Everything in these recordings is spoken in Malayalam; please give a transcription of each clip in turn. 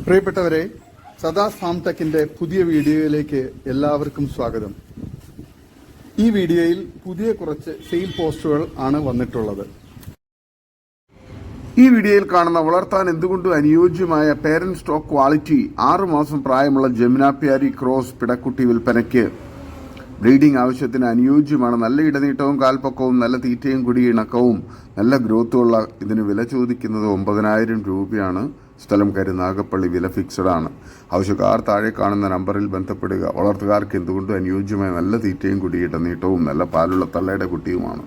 പ്രിയപ്പെട്ടവരെ, സദാസ് ഫാം ടെക്കിന്റെ പുതിയ വീഡിയോയിലേക്ക് എല്ലാവർക്കും സ്വാഗതം. ഈ വീഡിയോയിൽ പുതിയ കുറച്ച് സെയിൽ പോസ്റ്റുകൾ ആണ് വന്നിട്ടുള്ളത്. ഈ വീഡിയോയിൽ കാണുന്ന വളർത്താൻ എന്തുകൊണ്ടും അനുയോജ്യമായ പേരന്റ് സ്റ്റോക്ക് ക്വാളിറ്റി 6 മാസം പ്രായമുള്ള ജമുനാപ്യാരി ക്രോസ് പിടക്കുട്ടി വിൽപ്പനയ്ക്ക്. ബ്രീഡിംഗ് ആവശ്യത്തിന് അനുയോജ്യമാണ്. നല്ല ഇടനീട്ടവും കാൽപ്പൊക്കവും നല്ല തീറ്റയും കുടി ഇണക്കവും നല്ല ഗ്രോത്തുമുള്ള ഇതിന് വില ചോദിക്കുന്നത് 9,000 രൂപയാണ്. സ്ഥലം കരുനാഗപ്പള്ളി. വില ഫിക്സഡ് ആണ്. ആവശ്യക്കാർ താഴെ കാണുന്ന നമ്പറിൽ ബന്ധപ്പെടുക. വളർത്തുകാർക്ക് എന്തുകൊണ്ടും അനുയോജ്യമായ നല്ല തീറ്റയും കുടി ഇടനീട്ടവും നല്ല പാലുള്ള തള്ളയുടെ കുട്ടിയുമാണ്.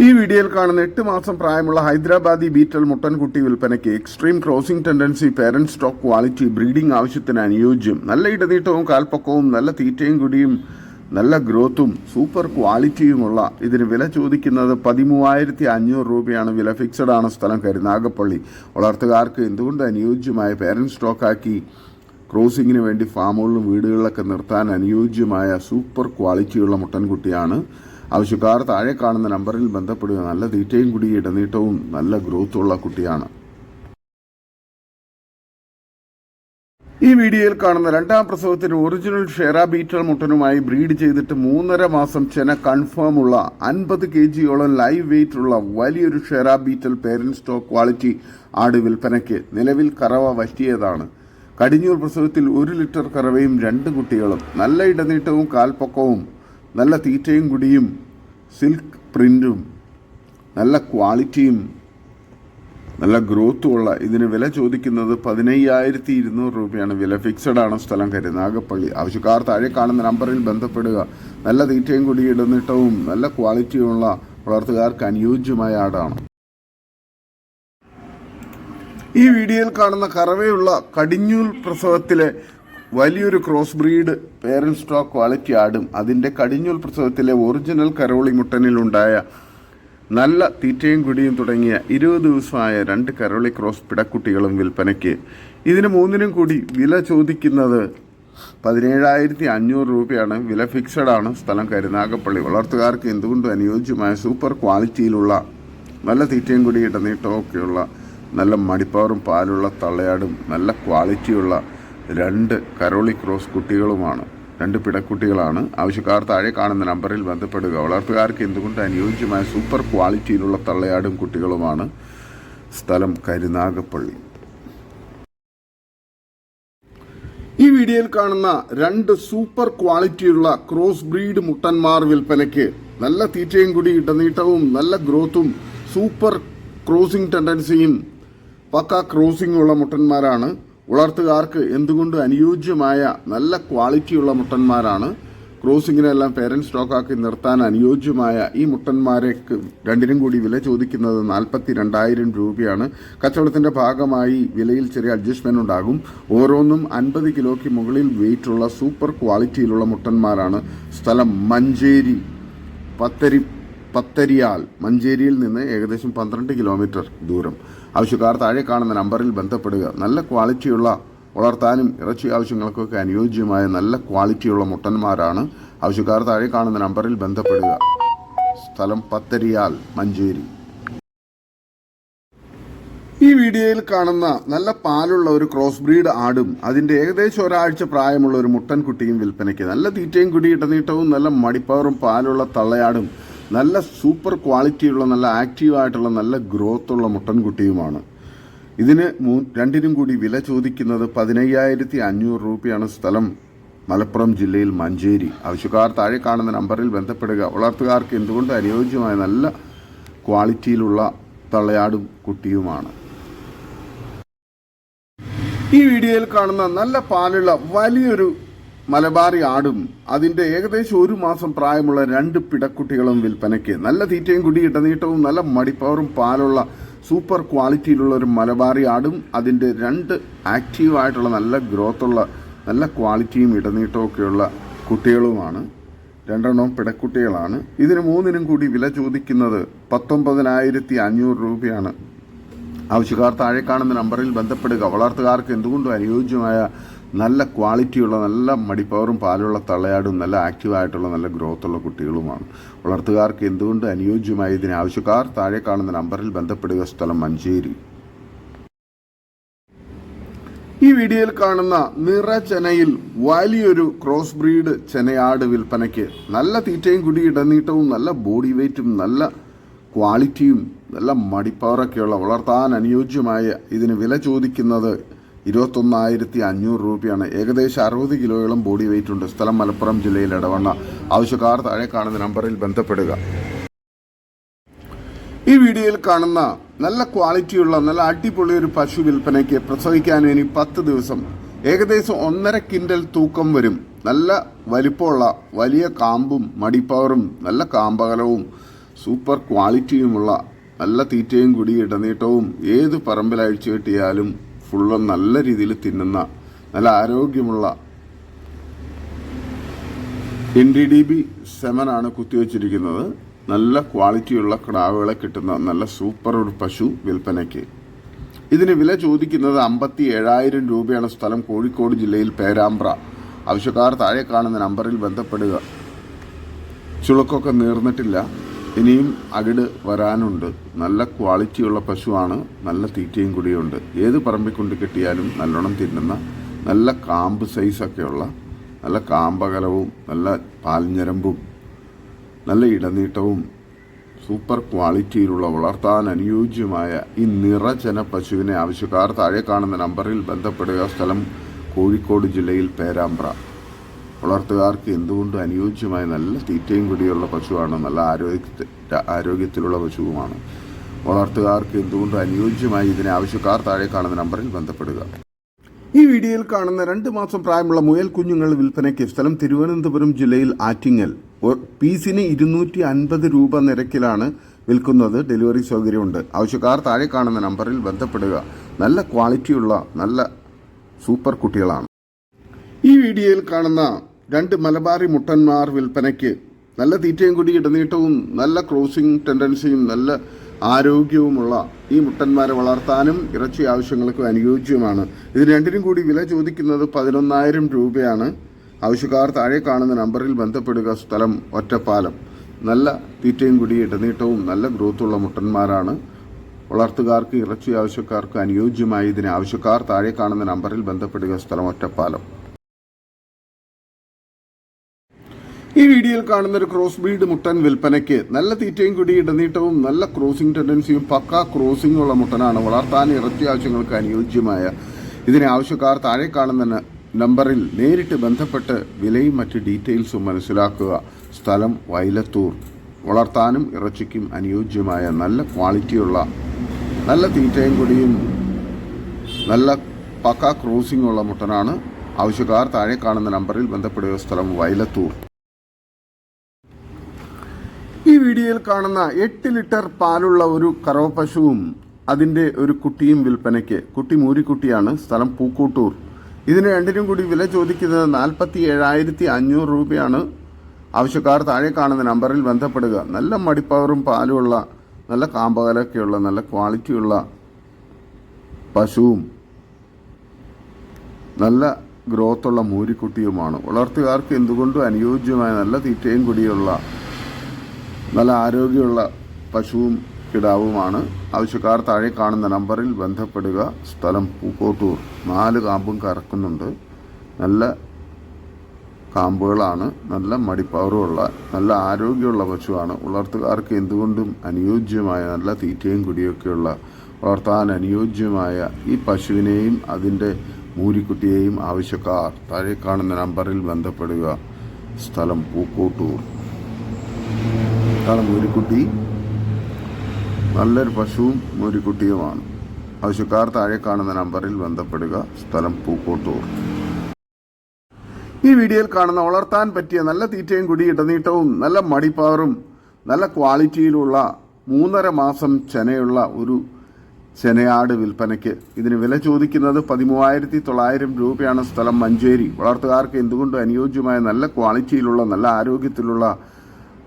ഈ വീഡിയോയിൽ കാണുന്ന 8 മാസം പ്രായമുള്ള ഹൈദരാബാദി ബീറ്റൽ മുട്ടൻകുട്ടി വിൽപ്പനയ്ക്ക്. Extreme crossing tendency, parent stock quality, breeding ആവശ്യത്തിന് അനുയോജ്യം, നല്ല ഇടനീട്ടവും കാൽപ്പൊക്കവും നല്ല തീറ്റയും കുടിയും നല്ല ഗ്രോത്തും സൂപ്പർ ക്വാളിറ്റിയുമുള്ള ഇതിന് വില ചോദിക്കുന്നത് 13,500 രൂപയാണ്. വില ഫിക്സഡ് ആണ്. സ്ഥലം കരുനാഗപ്പള്ളി. വളർത്തുകാർക്ക് എന്തുകൊണ്ട് അനുയോജ്യമായ പേരന്റ് സ്റ്റോക്കാക്കി ക്രോസിങ്ങിന് വേണ്ടി ഫാമുകളിലും വീടുകളിലൊക്കെ നിർത്താൻ അനുയോജ്യമായ സൂപ്പർ ക്വാളിറ്റിയുള്ള മുട്ടൻകുട്ടിയാണ്. ആവശ്യക്കാർ താഴെ കാണുന്ന നമ്പറിൽ ബന്ധപ്പെടുക. നല്ല തീറ്റയും കുടി ഇടനീട്ടവും നല്ല ഗ്രോത്തുള്ള കുട്ടിയാണ്. ഈ വീഡിയോയിൽ കാണുന്ന 2ാം പ്രസവത്തിന് ഒറിജിനൽ ഷെറ ബീറ്റൽ മുട്ടനുമായി ബ്രീഡ് ചെയ്തിട്ട് 3.5 മാസം ചെന കൺഫേം ഉള്ള 50 kgയോളം ലൈവ് വെയിറ്റ് ഉള്ള വലിയൊരു ഷെറ ബീറ്റൽ പേരന്റ് സ്റ്റോക്ക് ക്വാളിറ്റി ആട് വിൽപ്പനയ്ക്ക്. നിലവിൽ കറവ വറ്റിയതാണ്. കടിഞ്ഞൂൽ പ്രസവത്തിൽ 1 ലിറ്റർ കറവയും 2 കുട്ടികളും. നല്ല ഇടനീട്ടവും കാൽപ്പൊക്കവും നല്ല തീറ്റയും കുടിയും സിൽക്ക് പ്രിന്റും നല്ല ക്വാളിറ്റിയും നല്ല ഗ്രോത്തുമുള്ള ഇതിന് വില ചോദിക്കുന്നത് 15,200 രൂപയാണ്. വില ഫിക്സഡ് ആണ്. സ്ഥലം കരുനാഗപ്പള്ളി. ആവശ്യക്കാർ താഴെ കാണുന്ന നമ്പറിൽ ബന്ധപ്പെടുക. നല്ല തീറ്റയും കുടി ഇടനീട്ടവും നല്ല ക്വാളിറ്റിയുമുള്ള വളർത്തുകാർക്ക് അനുയോജ്യമായ ആടാണ്. ഈ വീഡിയോയിൽ കാണുന്ന കറവയുള്ള കടിഞ്ഞൂൽ പ്രസവത്തിലെ വലിയൊരു cross breed parent stock quality ആടും അതിൻ്റെ കടിഞ്ഞൂൽ പ്രസവത്തിലെ ഒറിജിനൽ കരോളി മുട്ടനിലുണ്ടായ നല്ല തീറ്റയും കുടിയും തുടങ്ങിയ 20 ദിവസമായ 2 കരോളി ക്രോസ് പിടക്കുട്ടികളും വിൽപ്പനയ്ക്ക്. ഇതിന് 3നും കൂടി വില ചോദിക്കുന്നത് 17,500 രൂപയാണ്. വില ഫിക്സഡ് ആണ്. സ്ഥലം കരുനാഗപ്പള്ളി. വളർത്തുകാർക്ക് എന്തുകൊണ്ടും അനുയോജ്യമായ സൂപ്പർ ക്വാളിറ്റിയിലുള്ള നല്ല തീറ്റയും കുടി ഇടനീട്ടവും ഒക്കെയുള്ള നല്ല മടിപ്പവറും പാലുള്ള തള്ളയാടും നല്ല ക്വാളിറ്റിയുള്ള 2 കരോളി ക്രോസ് കുട്ടികളുമാണ്. 2 പിടക്കുട്ടികളാണ്. ആവശ്യക്കാർ താഴെ കാണുന്ന നമ്പറിൽ ബന്ധപ്പെടുക. വളർത്തുകാർക്ക് എന്തുകൊണ്ട് അനുയോജ്യമായ സൂപ്പർ ക്വാളിറ്റിയിലുള്ള തള്ളയാടും കുട്ടികളുമാണ്. സ്ഥലം കരുനാഗപ്പള്ളി. ഈ വീഡിയോയിൽ കാണുന്ന 2 സൂപ്പർ ക്വാളിറ്റിയുള്ള ക്രോസ് ബ്രീഡ് മുട്ടന്മാർ വിൽപ്പനയ്ക്ക്. നല്ല തീറ്റയും കൂടി ഇടനീട്ടവും നല്ല ഗ്രോത്തും സൂപ്പർ ക്രോസിംഗ് ടെൻഡൻസിയും പക്ക ക്രോസിംഗ് ഉള്ള മുട്ടന്മാരാണ്. വളർത്തുകാർക്ക് എന്തുകൊണ്ട് അനുയോജ്യമായ നല്ല ക്വാളിറ്റിയുള്ള മുട്ടന്മാരാണ്. ക്രോസിങ്ങിനെല്ലാം പേരന്റ് സ്റ്റോക്കാക്കി നിർത്താൻ അനുയോജ്യമായ ഈ മുട്ടന്മാരേക്ക് 2നും കൂടി വില ചോദിക്കുന്നത് 42,000 രൂപയാണ്. കച്ചവടത്തിന്റെ ഭാഗമായി വിലയിൽ ചെറിയ അഡ്ജസ്റ്റ്മെന്റ് ഉണ്ടാകും. ഓരോന്നും 50 കിലോയ്ക്ക് മുകളിൽ വെയിറ്റുള്ള സൂപ്പർ ക്വാളിറ്റിയിലുള്ള മുട്ടന്മാരാണ്. സ്ഥലം മഞ്ചേരി പത്തരിയാൽ. മഞ്ചേരിയിൽ നിന്ന് ഏകദേശം 12 കിലോമീറ്റർ ദൂരം. ആവശ്യക്കാർ താഴെ കാണുന്ന നമ്പറിൽ ബന്ധപ്പെടുക. നല്ല ക്വാളിറ്റിയുള്ള വളർത്താനും ഇറച്ചി ആവശ്യങ്ങൾക്കൊക്കെ അനുയോജ്യമായ നല്ല ക്വാളിറ്റിയുള്ള മുട്ടന്മാരാണ്. ആവശ്യക്കാർ താഴെ കാണുന്ന നമ്പറിൽ ബന്ധപ്പെടുക. സ്ഥലം പത്തരിയാൽ, മഞ്ചേരി. ഈ വീഡിയോയിൽ കാണുന്ന നല്ല പാലുള്ള ഒരു ക്രോസ് ബ്രീഡ് ആടും അതിൻ്റെ ഏകദേശം ഒരാഴ്ച പ്രായമുള്ള ഒരു മുട്ടൻകുട്ടിയും വിൽപ്പനയ്ക്ക്. നല്ല തീറ്റയും കുടി ഇടനീട്ടവും നല്ല മടിപ്പവറും പാലുള്ള തള്ളയാടും നല്ല സൂപ്പർ ക്വാളിറ്റിയുള്ള നല്ല ആക്റ്റീവായിട്ടുള്ള നല്ല ഗ്രോത്തുള്ള മുട്ടൻകുട്ടിയുമാണ്. ഇതിന് 2നും കൂടി വില ചോദിക്കുന്നത് 15,500 രൂപയാണ്. സ്ഥലം മലപ്പുറം ജില്ലയിൽ മഞ്ചേരി. ആവശ്യക്കാർ താഴെ കാണുന്ന നമ്പറിൽ ബന്ധപ്പെടുക. വളർത്തുകാർക്ക് എന്തുകൊണ്ട് അനുയോജ്യമായ നല്ല ക്വാളിറ്റിയിലുള്ള തള്ളയാടും കുട്ടിയുമാണ്. ഈ വീഡിയോയിൽ കാണുന്ന നല്ല പാലുള്ള വലിയൊരു മലബാറി ആടും അതിൻ്റെ ഏകദേശം 1 മാസം പ്രായമുള്ള 2 പിടക്കുട്ടികളും വിൽപ്പനയ്ക്ക്. നല്ല തീറ്റയും കുടി ഇടനീട്ടവും നല്ല മടിപ്പവറും പാലുള്ള സൂപ്പർ ക്വാളിറ്റിയിലുള്ള ഒരു മലബാറി ആടും അതിൻ്റെ 2 ആക്റ്റീവായിട്ടുള്ള നല്ല ഗ്രോത്തുള്ള നല്ല ക്വാളിറ്റിയും ഇടനീട്ടവും ഒക്കെയുള്ള കുട്ടികളുമാണ്. 2 പിടക്കുട്ടികളാണ്. ഇതിന് 3നും കൂടി വില ചോദിക്കുന്നത് 19,500 രൂപയാണ്. ആവശ്യക്കാർ താഴെ കാണുന്ന നമ്പറിൽ ബന്ധപ്പെടുക. വളർത്തുകാർക്ക് എന്തുകൊണ്ടും അനുയോജ്യമായ നല്ല ക്വാളിറ്റിയുള്ള നല്ല മടിപ്പവറും പാലുള്ള തള്ളയാടും നല്ല ആക്റ്റീവായിട്ടുള്ള നല്ല ഗ്രോത്തുള്ള കുട്ടികളുമാണ്. വളർത്തുകാർക്ക് എന്തുകൊണ്ട് അനുയോജ്യമായ ഇതിന് ആവശ്യക്കാർ താഴെ കാണുന്ന നമ്പറിൽ ബന്ധപ്പെടുക. സ്ഥലം മഞ്ചേരി. ഈ വീഡിയോയിൽ കാണുന്ന നിറ ചെനയിൽ വലിയൊരു ക്രോസ് ബ്രീഡ് ചെനയാട് വിൽപ്പനയ്ക്ക്. നല്ല തീറ്റയും കുടി ഇടനീട്ടവും നല്ല ബോഡി വെയ്റ്റും നല്ല ക്വാളിറ്റിയും നല്ല മടിപ്പവറൊക്കെയുള്ള വളർത്താൻ അനുയോജ്യമായ ഇതിന് വില ചോദിക്കുന്നത് 21,500 രൂപയാണ്. ഏകദേശം 60 കിലോയോളം ബോഡി വെയ്റ്റ് ഉണ്ട്. സ്ഥലം മലപ്പുറം ജില്ലയിൽ ഇടവണ്ണ. ആവശ്യക്കാർ താഴെ കാണുന്ന നമ്പറിൽ ബന്ധപ്പെടുക. ഈ വീഡിയോയിൽ കാണുന്ന നല്ല ക്വാളിറ്റിയുള്ള നല്ല അടിപൊളി ഒരു പശു വിൽപ്പനയ്ക്ക്. പ്രസവിക്കാൻ ഇനി 10 ദിവസം. ഏകദേശം 1.5 കിൻഡൽ തൂക്കം വരും. നല്ല വലിപ്പമുള്ള വലിയ കാമ്പും മടിപ്പവറും നല്ല കാമ്പകലവും സൂപ്പർ ക്വാളിറ്റിയുമുള്ള നല്ല തീറ്റയും കുടി ഇടനീട്ടവും ഏത് പറമ്പിൽ അഴിച്ചു കെട്ടിയാലും ഫുള്ള് നല്ല രീതിയിൽ തിന്നുന്ന നല്ല ആരോഗ്യമുള്ള NDDB സെമനാണ് കുത്തിവെച്ചിരിക്കുന്നത്. നല്ല ക്വാളിറ്റിയുള്ള കിടാവുകളെ കിട്ടുന്ന നല്ല സൂപ്പർ ഒരു പശു വിൽപ്പനയ്ക്ക്. ഇതിന് വില ചോദിക്കുന്നത് 57,000 രൂപയാണ്. സ്ഥലം കോഴിക്കോട് ജില്ലയിൽ പേരാമ്പ്ര. ആവശ്യക്കാർ താഴെ കാണുന്ന നമ്പറിൽ ബന്ധപ്പെടുക. ചുളുക്കൊക്കെ നീർന്നിട്ടില്ല, ഇനിയും അകിട് വരാനുണ്ട്. നല്ല ക്വാളിറ്റിയുള്ള പശുവാണ്. നല്ല തീറ്റയും കൂടിയുണ്ട്. ഏത് പറമ്പിൽ കൊണ്ട് കിട്ടിയാലും നല്ലോണം തിന്നുന്ന നല്ല കാമ്പ് സൈസൊക്കെയുള്ള നല്ല കാമ്പകലവും നല്ല പാൽഞ്ഞരമ്പും നല്ല ഇടനീട്ടവും സൂപ്പർ ക്വാളിറ്റിയിലുള്ള വളർത്താൻ അനുയോജ്യമായ ഈ നിറചന പശുവിനെ ആവശ്യക്കാർ താഴെ കാണുന്ന നമ്പറിൽ ബന്ധപ്പെടുക. സ്ഥലം കോഴിക്കോട് ജില്ലയിൽ പേരാമ്പ്ര. വളർത്തുകാർക്ക് എന്തുകൊണ്ട് അനുയോജ്യമായ നല്ല തീറ്റയും കൂടിയുള്ള പശുവാണ്. നല്ല ആരോഗ്യത്തിലുള്ള പശുവുമാണ്. വളർത്തുകാർക്ക് എന്തുകൊണ്ട് അനുയോജ്യമായി ഇതിനെ ആവശ്യക്കാർ താഴെ കാണുന്ന നമ്പറിൽ ബന്ധപ്പെടുക. ഈ വീഡിയോയിൽ കാണുന്ന 2 മാസം പ്രായമുള്ള മുയൽ കുഞ്ഞുങ്ങൾ വിൽപ്പനയ്ക്ക്. സ്ഥലം തിരുവനന്തപുരം ജില്ലയിൽ ആറ്റിങ്ങൽ. പീസിന് 250 രൂപ നിരക്കിലാണ് വിൽക്കുന്നത്. ഡെലിവറി സൗകര്യമുണ്ട്. ആവശ്യക്കാർ താഴെ കാണുന്ന നമ്പറിൽ ബന്ധപ്പെടുക. നല്ല ക്വാളിറ്റിയുള്ള നല്ല സൂപ്പർ കുട്ടികളാണ്. ഈ വീഡിയോയിൽ കാണുന്ന 2 മലബാറി മുട്ടന്മാർ വിൽപ്പനയ്ക്ക്. നല്ല തീറ്റയും കൂടി ഇടനീട്ടവും നല്ല ക്രോസിംഗ് ടെൻഡൻസിയും നല്ല ആരോഗ്യവുമുള്ള ഈ മുട്ടന്മാരെ വളർത്താനും ഇറച്ചി ആവശ്യങ്ങൾക്കും അനുയോജ്യമാണ്. ഇത് രണ്ടിനും കൂടി വില ചോദിക്കുന്നത് 11,000 രൂപയാണ്. ആവശ്യക്കാർ താഴെ കാണുന്ന നമ്പറിൽ ബന്ധപ്പെടുക. സ്ഥലം ഒറ്റപ്പാലം. നല്ല തീറ്റയും കൂടി ഇടനീട്ടവും നല്ല ഗ്രോത്തുള്ള മുട്ടന്മാരാണ്. വളർത്തുകാർക്ക് ഇറച്ചി ആവശ്യക്കാർക്ക് അനുയോജ്യമായി ഇതിന് ആവശ്യക്കാർ താഴെ കാണുന്ന നമ്പറിൽ ബന്ധപ്പെടുക. സ്ഥലം ഒറ്റപ്പാലം. ഈ വീഡിയോയിൽ കാണുന്ന ഒരു ക്രോസ് ബ്രീഡ് മുട്ടൻ വിൽപ്പനയ്ക്ക്. നല്ല തീറ്റയും കൂടി ഇടനീട്ടവും നല്ല ക്രോസിംഗ് ടെൻഡൻസിയും പക്ക ക്രോസിംഗ് ഉള്ള മുട്ടനാണ്. വളർത്താൻ ഇറച്ചി ആവശ്യങ്ങൾക്ക് അനുയോജ്യമായ ഇതിന് ആവശ്യക്കാർ താഴെ കാണുന്ന നമ്പറിൽ നേരിട്ട് ബന്ധപ്പെട്ട് വിലയും മറ്റ് ഡീറ്റെയിൽസും മനസ്സിലാക്കുക. സ്ഥലം വൈലത്തൂർ. വളർത്താനും ഇറച്ചിക്കും അനുയോജ്യമായ നല്ല ക്വാളിറ്റിയുള്ള നല്ല തീറ്റയും കൂടിയും നല്ല പക്ക ക്രോസിംഗ് ഉള്ള മുട്ടനാണ്. ആവശ്യക്കാർ താഴെ കാണുന്ന നമ്പറിൽ ബന്ധപ്പെടുക. സ്ഥലം വൈലത്തൂർ. ഈ വീഡിയോയിൽ കാണുന്ന 8 ലിറ്റർ പാലുള്ള ഒരു കറവ പശുവും അതിൻ്റെ ഒരു കുട്ടിയും വിൽപ്പനയ്ക്ക്. കുട്ടി മൂരിക്കുട്ടിയാണ്. സ്ഥലം പൂക്കോട്ടൂർ. ഇതിന് രണ്ടിനും കൂടി വില ചോദിക്കുന്നത് 47,500 രൂപയാണ്. ആവശ്യക്കാർ താഴെ കാണുന്ന നമ്പറിൽ ബന്ധപ്പെടുക. നല്ല മടിപ്പവറും പാലുമുള്ള നല്ല കാമ്പകലൊക്കെയുള്ള നല്ല ക്വാളിറ്റിയുള്ള പശുവും നല്ല ഗ്രോത്തുള്ള മൂരിക്കുട്ടിയുമാണ്. വളർത്തുകാർക്ക് എന്തുകൊണ്ടും അനുയോജ്യമായ നല്ല തീറ്റയും കൂടിയുള്ള നല്ല ആരോഗ്യമുള്ള പശുവും കിടാവുമാണ്. ആവശ്യക്കാർ താഴെ കാണുന്ന നമ്പറിൽ ബന്ധപ്പെടുക. സ്ഥലം പൂക്കോട്ടൂർ. 4 കാമ്പും കറക്കുന്നുണ്ട്. നല്ല കാമ്പുകളാണ്. നല്ല മടിപ്പവറുമുള്ള നല്ല ആരോഗ്യമുള്ള പശുവാണ്. വളർത്തുകാർക്ക് എന്തുകൊണ്ടും അനുയോജ്യമായ നല്ല തീറ്റയും കുടിയൊക്കെയുള്ള വളർത്താൻ അനുയോജ്യമായ ഈ പശുവിനെയും അതിൻ്റെ മൂരിക്കുട്ടിയെയും ആവശ്യക്കാർ താഴെ കാണുന്ന നമ്പറിൽ ബന്ധപ്പെടുക. സ്ഥലം പൂക്കോട്ടൂർ. മൂരിക്കുട്ടി നല്ലൊരു പശുവും മൂരിക്കുട്ടിയുമാണ്. ആവശ്യക്കാർ താഴെ കാണുന്ന നമ്പറിൽ ബന്ധപ്പെടുക. സ്ഥലം പൂക്കോട്ടൂർ. ഈ വീഡിയോയിൽ കാണുന്ന വളർത്താൻ പറ്റിയ നല്ല തീറ്റയും കുടി ഇടനീട്ടവും നല്ല മടിപ്പവറും നല്ല ക്വാളിറ്റിയിലുള്ള 3.5 മാസം ചെനയുള്ള ഒരു ചെനയാട് വിൽപ്പനയ്ക്ക്. ഇതിന് വില ചോദിക്കുന്നത് 13,900 രൂപയാണ്. സ്ഥലം മഞ്ചേരി. വളർത്തുകാർക്ക് എന്തുകൊണ്ടും അനുയോജ്യമായ നല്ല ക്വാളിറ്റിയിലുള്ള നല്ല ആരോഗ്യത്തിലുള്ള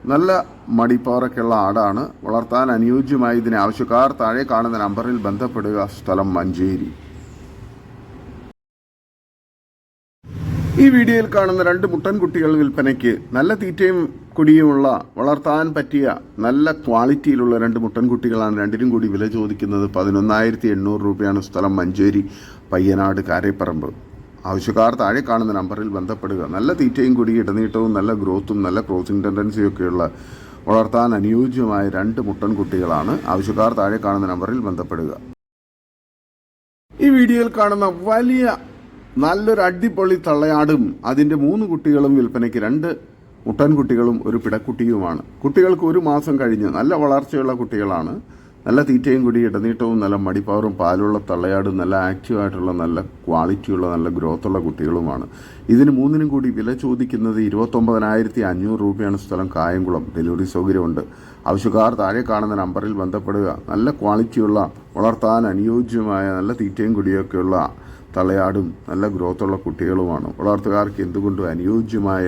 നല്ല മടിപ്പവറൊക്കെയുള്ള ആടാണ്. വളർത്താൻ അനുയോജ്യമായി ഇതിന് ആവശ്യക്കാർ താഴെ കാണുന്ന നമ്പറിൽ ബന്ധപ്പെടുക. സ്ഥലം മഞ്ചേരി. ഈ വീഡിയോയിൽ കാണുന്ന രണ്ട് മുട്ടൻകുട്ടികൾ വിൽപ്പനയ്ക്ക്. നല്ല തീറ്റയും കുടിയുമുള്ള വളർത്താൻ പറ്റിയ നല്ല ക്വാളിറ്റിയിലുള്ള രണ്ട് മുട്ടൻകുട്ടികളാണ്. രണ്ടിനും കൂടി വില ചോദിക്കുന്നത് 11,800 രൂപയാണ്. സ്ഥലം മഞ്ചേരി പയ്യനാട് കാരേപ്പറമ്പ്. ആവശ്യക്കാർ താഴെ കാണുന്ന നമ്പറിൽ ബന്ധപ്പെടുക. നല്ല തീറ്റയും കുടി, ഇടനീട്ടവും നല്ല ഗ്രോത്തും നല്ല ക്രോസിംഗ് ടെൻഡൻസിയൊക്കെയുള്ള വളർത്താൻ അനുയോജ്യമായ രണ്ട് മുട്ടൻകുട്ടികളാണ്. ആവശ്യക്കാർ താഴെ കാണുന്ന നമ്പറിൽ ബന്ധപ്പെടുക. ഈ വീഡിയോയിൽ കാണുന്ന വലിയ നല്ലൊരു അടിപൊളി തള്ളയാടും അതിൻ്റെ 3 കുട്ടികളും വിൽപ്പനയ്ക്ക്. 2 മുട്ടൻകുട്ടികളും ഒരു പിടക്കുട്ടിയുമാണ്. കുട്ടികൾക്ക് 1 മാസം കഴിഞ്ഞ് നല്ല വളർച്ചയുള്ള കുട്ടികളാണ്. നല്ല തീറ്റയും കൂടി, ഇടനീട്ടവും നല്ല മടിപ്പവറും പാലുള്ള തള്ളയാടും നല്ല ആക്റ്റീവായിട്ടുള്ള നല്ല ക്വാളിറ്റിയുള്ള നല്ല ഗ്രോത്തുള്ള കുട്ടികളുമാണ്. ഇതിന് 3നും കൂടി വില ചോദിക്കുന്നത് 29,500 രൂപയാണ്. സ്ഥലം കായംകുളം. ഡെലിവറി സൗകര്യമുണ്ട്. ആവശ്യക്കാർ താഴെ കാണുന്ന നമ്പറിൽ ബന്ധപ്പെടുക. നല്ല ക്വാളിറ്റിയുള്ള വളർത്താൻ അനുയോജ്യമായ നല്ല തീറ്റയും കുടിയൊക്കെയുള്ള തള്ളയാടും നല്ല ഗ്രോത്തുള്ള കുട്ടികളുമാണ്. വളർത്തുകാർക്ക് എന്തുകൊണ്ടും അനുയോജ്യമായ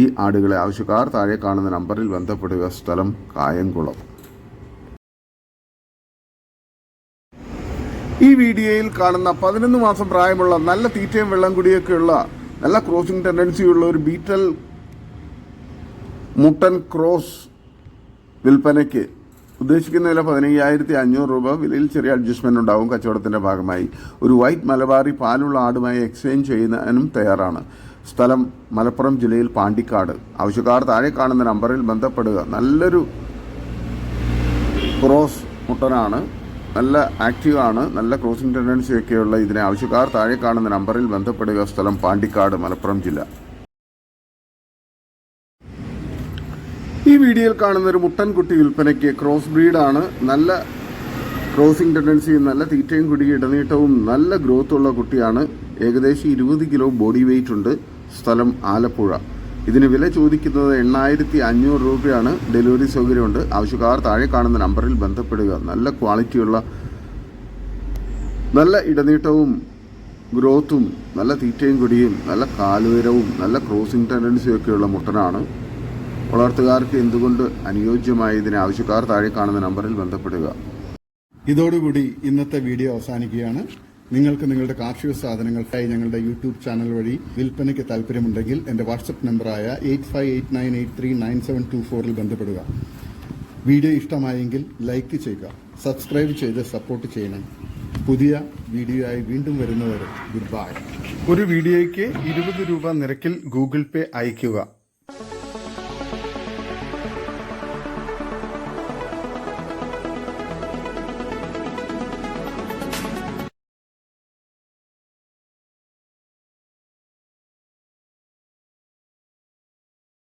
ഈ ആടുകളെ ആവശ്യക്കാർ താഴെ കാണുന്ന നമ്പറിൽ ബന്ധപ്പെടുക. സ്ഥലം കായംകുളം. ഈ വീഡിയോയിൽ കാണുന്ന 11 മാസം പ്രായമുള്ള നല്ല തീറ്റയും വെള്ളം കുടിയൊക്കെയുള്ള നല്ല ക്രോസിംഗ് ടെൻഡൻസിയുള്ള ഒരു ബീറ്റൽ മുട്ടൻ ക്രോസ് വിൽപ്പനയ്ക്ക്. ഉദ്ദേശിക്കുന്ന വില 15,500 രൂപ. വിലയിൽ ചെറിയ അഡ്ജസ്റ്റ്മെന്റ് ഉണ്ടാവും കച്ചവടത്തിന്റെ ഭാഗമായി. ഒരു വൈറ്റ് മലബാറി പാലുള്ള ആടുമായി എക്സ്ചേഞ്ച് ചെയ്യുന്നതിനും തയ്യാറാണ്. സ്ഥലം മലപ്പുറം ജില്ലയിൽ പാണ്ടിക്കാട്. ആവശ്യക്കാർ താഴെ കാണുന്ന നമ്പറിൽ ബന്ധപ്പെടുക. നല്ലൊരു ക്രോസ് മുട്ടനാണ്. നല്ല ആക്റ്റീവാണ്. നല്ല ക്രോസിംഗ് ടെൻഡൻസിയൊക്കെയുള്ള ഇതിനെ ആവശ്യക്കാർ താഴെ കാണുന്ന നമ്പറിൽ ബന്ധപ്പെടുക. സ്ഥലം പാണ്ടിക്കാട്, മലപ്പുറം ജില്ല. ഈ വീഡിയോയിൽ കാണുന്ന ഒരു മുട്ടൻകുട്ടി വിൽപ്പനയ്ക്ക്. ക്രോസ് ബ്രീഡാണ്. നല്ല ക്രോസിംഗ് ടെൻഡൻസിയും നല്ല തീറ്റയും കുടി, ഇടനീട്ടവും നല്ല ഗ്രോത്തുള്ള കുട്ടിയാണ്. ഏകദേശം 20 കിലോ ബോഡി വെയിറ്റ് ഉണ്ട്. സ്ഥലം ആലപ്പുഴ. ഇതിന് വില ചോദിക്കുന്നത് 8,500 രൂപയാണ്. ഡെലിവറി സൗകര്യമുണ്ട്. ആവശ്യക്കാർ താഴെ കാണുന്ന നമ്പറിൽ ബന്ധപ്പെടുക. നല്ല ക്വാളിറ്റിയുള്ള നല്ല ഇടനീട്ടവും ഗ്രോത്തും നല്ല തീറ്റയും കുടിയും നല്ല കാലുയരവും നല്ല ക്രോസിംഗ് ടെൻഡൻസിയൊക്കെയുള്ള മുട്ടനാണ്. വളർത്തുകാർക്ക് എന്തുകൊണ്ട് അനുയോജ്യമായ ഇതിനെ ആവശ്യക്കാർ താഴെ കാണുന്ന നമ്പറിൽ ബന്ധപ്പെടുക. ഇതോടുകൂടി ഇന്നത്തെ വീഡിയോ അവസാനിക്കുകയാണ്. നിങ്ങൾക്ക് നിങ്ങളുടെ കാർഷിക സാധനങ്ങൾക്കായി ഞങ്ങളുടെ യൂട്യൂബ് ചാനൽ വഴി വിൽപ്പനയ്ക്ക് താല്പര്യമുണ്ടെങ്കിൽ എൻ്റെ വാട്സപ്പ് നമ്പറായ 8589839724 ബന്ധപ്പെടുക. വീഡിയോ ഇഷ്ടമായെങ്കിൽ ലൈക്ക് ചെയ്യുക, സബ്സ്ക്രൈബ് ചെയ്ത് സപ്പോർട്ട് ചെയ്യണം. പുതിയ വീഡിയോ ആയി വീണ്ടും വരുന്നവരെ ഗുഡ് ബൈ. ഒരു വീഡിയോയ്ക്ക് 20 രൂപ നിരക്കിൽ ഗൂഗിൾ പേ അയയ്ക്കുക.